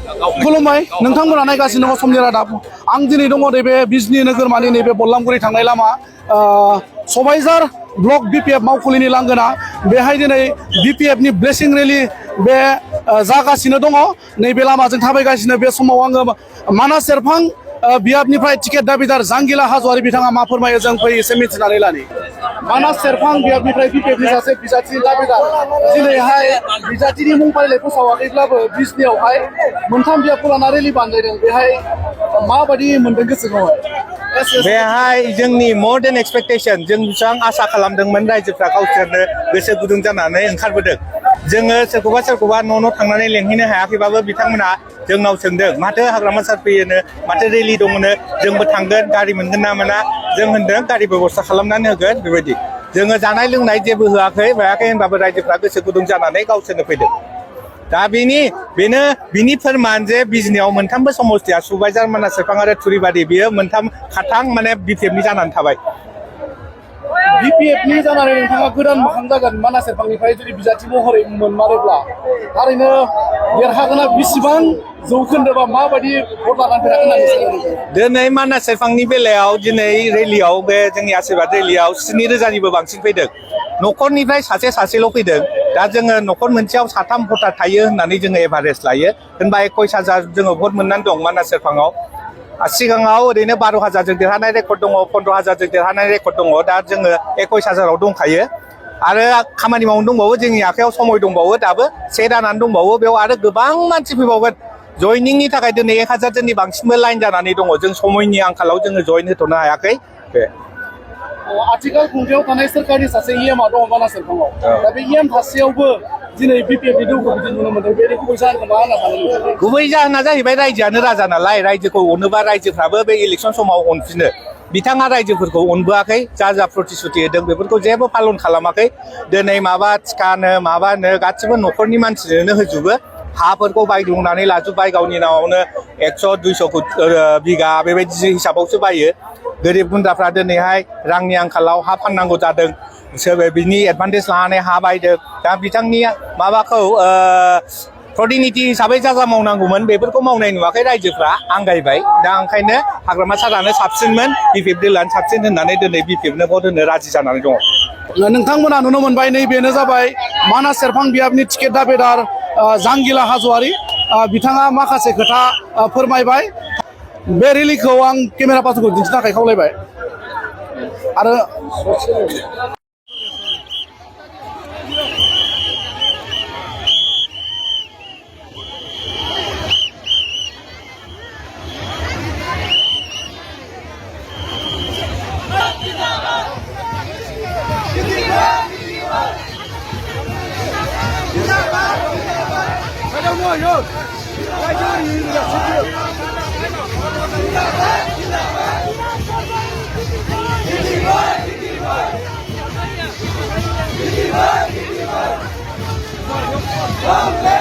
खुलुमबाय नोंथांमोना नायगासिनो दङ समनि रादाब आं दिनै दङ नैबे बिजनि नोगोरमानि नैबे बल्लामगुरि थांनाय लामा सबाइजार ब्लक BPF मावखुलिनि लांगोना बेहाय दिनै BPF नि ब्लेसिं रेलि बे जागासिनो दङ नैबे लामाजों थाबायगासिनो बे समाव आङो मानास सेरफां बियाबनिफ्राय टिकेट दाबिदार जांगिला हाज'वारि बिथाङा मा फोरमायो जों फै एसे मिथिनानै लानि मानास सेरफां बियाबनिफ्राय BPF नि सासे बिजाथि दाबिदार दिनैहाय बिजाथिनि मुं फारिलाइ फोसावाखैब्लाबो बिजनियावहाय मोनथाम बियाबखौ लाना रेलि बानायदों बेहाय माबायदि मोनदों गोसोखौ बेहाय जोंनि मोर देन एक्सपेक्टेशन जों बेसेबां आसा खालामदोंमोन रायजोफ्रा गावसोरनो गोसो गुदुं जानानै ओंखारबोदों जोङो सोरखौबा न' थांनानै लेंहैनो हायाखैबाबो बिथांमोना जोंनाव सोंदों माथो हाग्रामा सार फैयोनो माथो रेलि दङनो जोंबो थांगोन गारि मोनगोन ना मोना जों होनदों गारि बेबस्था खालामनानै होगोन बेबायदि जोङो जानाय लोंनाय जेबो होआखै होनबाबो रायजोफ्रा गोसो गुदुं जानानै गावसोरनो फैदों दा बिनि फोरमान जे बिजनियाव मोनथामबो समस्तिया सुबाइजार मानास सेरफां आरो थुरिबारि बियो मोनथाम खाथां माने BPF नि जानानै थाबाय BPF नि जानानै नोंथाङा गोदान मोखां जागोन मानास सेरफांनिफ्राय जुदि बिजाथि महरै मोनमारोब्ला थारैनो देरहागोना बेसेबां जौखोन्दो बा माबायदि भट लानानै फैगोन दिनै मानास सेरफांनि बेलायाव दिनै रेलियाव बे जोंनि आशीर्बाद रेलियाव 7,000निबो बांसिन फैदों न'खरनिफ्राय सासेल' फैदों दा जोङो न'खर मोनसेयाव 3 भटार थायो होननानै जोङो एभारेज लायो होनबा 21,000 जोङो भट मोननानै दं मानास सेरफाङाव सिगाङाव ओरैनो 12,000 देरहानाय रेकर्ड दङ 15,000 देरहानाय रेकर्ड दङ दा जोङो 21,000 दंखायो आरो खामानि मावनो दंबावो जोंनि आखायाव समय दंबावो दाबो 1 दानानो दंबावो बेयाव आरो गोबां मानसि फैबावगोन जयनिंनि थाखाय दिनै 1,000 जननि बांसिनबो लाइन जानानै दङ जों समयनि आंखालाव जोङो जयन होथ'नो हायाखै आथिखाल खुंथायाव थानाय सोरखारनि सासे EMआ दङ मानास सेरफाङाव दा बे EM थासेयावबो दिनै BPF नि दौखौ बिदि नुनो मोनदों बे गुबै जाहोनखौ मा होनना सानो गुबै जाहोना जाहैबाय रायजोआनो राजा नालाय रायजोखौ अनोबा रायजोफ्राबो बे इलेक्सन समाव अनफिनो बिथाङा रायजोफोरखौ अनबोआखै जा प्रतिश्रुति होदों बेफोरखौ जेबो पालन खालामाखै दिनै माबा थिखानो माबानो गासिबो न'खरनि मानसिजोंनो होजोबो हाफोरखौ बायग्लुंनानै लाजोबबाय गावनि नामावनो 100-200 बिगा बेबायदि हिसाबावसो बायो गोरिब गुन्द्राफ्रा दिनैहाय रांनि आंखालाव हा फाननांगौ जादों सोरबा बिनि एडभान्टेज लानानै हा बायदों दा बिथांनि माबाखौ प्रतिनिधि हिसाबै जा मावनांगौमोन बेफोरखौ मावनाय नुवाखै रायजोफ्रा आंगायबाय दा ओंखायनो हाग्रामा सारानो साबसिनमोन BPF दोलानो साबसिन होननानै दिनै BPF नो भट होनो राजि जानानै दङ नोंथांमोना नुनो मोनबाय नैबेनो जाबाय मानास सेरफां बियाबनि टिकेट दाबिदार जांगिला हाज'वारि बिथाङा माखासे खोथा फोरमायबाय बे रेलिखौ आं केमेरा पार्सनखौ दिन्थिनो थाखाय खावलायबाय आरो Somni!